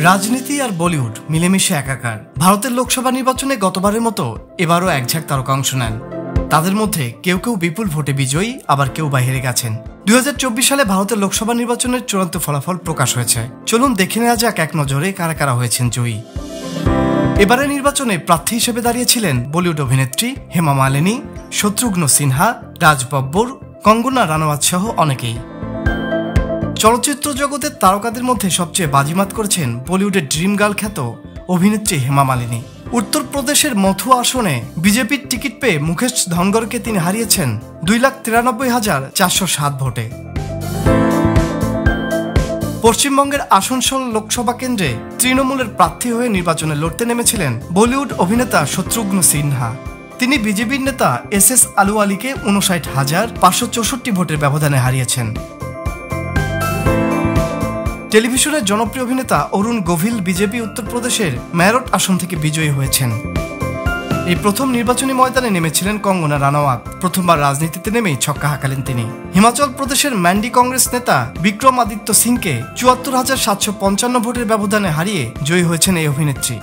রাজনীতি আর বলিউড মিলেমিশে একাকার। ভারতের লোকসভা নির্বাচনে গতবারের মতো এবারও একঝাঁক তারকা অংশ নেন। তাদের মধ্যে কেউ কেউ বিপুল ভোটে বিজয়ী, আবার কেউ বা হেরে গেছেন। 2024 সালে ভারতের লোকসভা নির্বাচনের চূড়ান্ত ফলাফল প্রকাশ হয়েছে। চলুন দেখে নেওয়া যাক এক নজরে কারা কারা হয়েছেন জয়ী। এবারের নির্বাচনে প্রার্থী হিসেবে দাঁড়িয়েছিলেন বলিউড অভিনেত্রী হেমা মালিনী, শত্রুঘ্ন সিনহা, রাজ বব্বর, কঙ্গনা রানাওয়াত সহ অনেকেই। চলচ্চিত্র জগতের তারকাদের মধ্যে সবচেয়ে বাজিমাত করেছেন বলিউডের ড্রিম গার্ল খ্যাত অভিনেত্রী হেমা মালিনী। উত্তরপ্রদেশের মথুয়া আসনে বিজেপির টিকিট পেয়ে মুকেশ ধনগরকে তিনি হারিয়েছেন 2,93,407 ভোটে। পশ্চিমবঙ্গের আসানসোল লোকসভা কেন্দ্রে তৃণমূলের প্রার্থী হয়ে নির্বাচনে লড়তে নেমেছিলেন বলিউড অভিনেতা শত্রুঘ্ন সিনহা। তিনি বিজেপির নেতা SS আলুওয়ালিকে 59,564 ভোটের ব্যবধানে হারিয়েছেন। টেলিভিশনের জনপ্রিয় অভিনেতা অরুণ গোভিল বিজেপি উত্তরপ্রদেশের মেরঠ আসন থেকে বিজয়ী হয়েছেন। এই প্রথম নির্বাচনী ময়দানে নেমেছিলেন কঙ্গনা রানাওয়াত। প্রথমবার রাজনীতিতে নেমেই ছক্কা হাঁকালেন তিনি। হিমাচল প্রদেশের ম্যান্ডি কংগ্রেস নেতা বিক্রমাদিত্য সিংকে 74,755 ভোটের ব্যবধানে হারিয়ে জয়ী হয়েছেন এই অভিনেত্রী।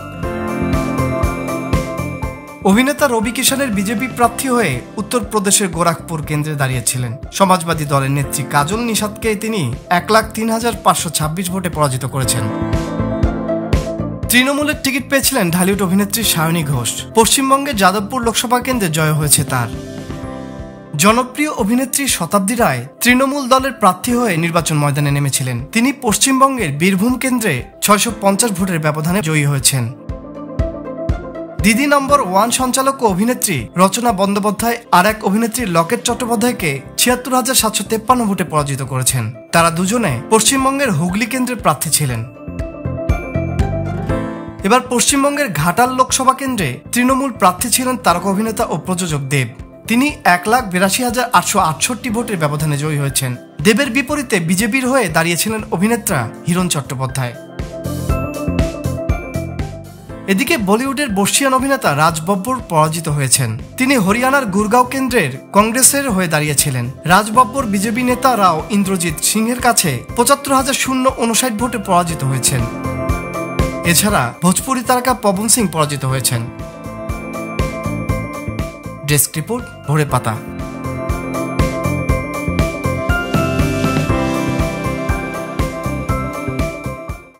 অভিনেতা রবি কিষানের বিজেপি প্রার্থী হয়ে উত্তরপ্রদেশের গোরখপুর কেন্দ্রে দাঁড়িয়েছিলেন। সমাজবাদী দলের নেত্রী কাজল নিষাদকে তিনি 1,03,526 ভোটে পরাজিত করেছেন। তৃণমূলের টিকিট পেয়েছিলেন ঢালিউড অভিনেত্রী সায়নী ঘোষ। পশ্চিমবঙ্গের যাদবপুর লোকসভা কেন্দ্রে জয় হয়েছে তার। জনপ্রিয় অভিনেত্রী শতাব্দী রায় তৃণমূল দলের প্রার্থী হয়ে নির্বাচন ময়দানে নেমেছিলেন। তিনি পশ্চিমবঙ্গের বীরভূম কেন্দ্রে 650 ভোটের ব্যবধানে জয়ী হয়েছেন। দিদি নম্বর 1 সঞ্চালক ও অভিনেত্রী রচনা বন্দ্যোপাধ্যায় আর এক অভিনেত্রী লকেট চট্টোপাধ্যায়কে 76,753 ভোটে পরাজিত করেছেন। তারা দুজনে পশ্চিমবঙ্গের হুগলি কেন্দ্রের প্রার্থী ছিলেন। এবার পশ্চিমবঙ্গের ঘাটাল লোকসভা কেন্দ্রে তৃণমূল প্রার্থী ছিলেন তারকা অভিনেতা ও প্রযোজক দেব। তিনি 1,82,868 ভোটের ব্যবধানে জয়ী হয়েছেন। দেবের বিপরীতে বিজেপির হয়ে দাঁড়িয়েছিলেন অভিনেত্রা হিরণ চট্টোপাধ্যায়। এদিকে বলিউডের বর্ষিয়ান অভিনেতা রাজ বব্বর পরাজিত হয়েছেন। তিনি হরিয়ানার গুরগাঁও কেন্দ্রের কংগ্রেসের হয়ে দাঁড়িয়েছিলেন। রাজ বব্বর বিজেপি নেতা রাও ইন্দ্রজিৎ সিংহের কাছে 75,059 ভোটে পরাজিত হয়েছেন। এছাড়া ভোজপুরি তারকা পবন সিং পরাজিত হয়েছেন। ডেস্ক রিপোর্ট, ভোরের পাতা।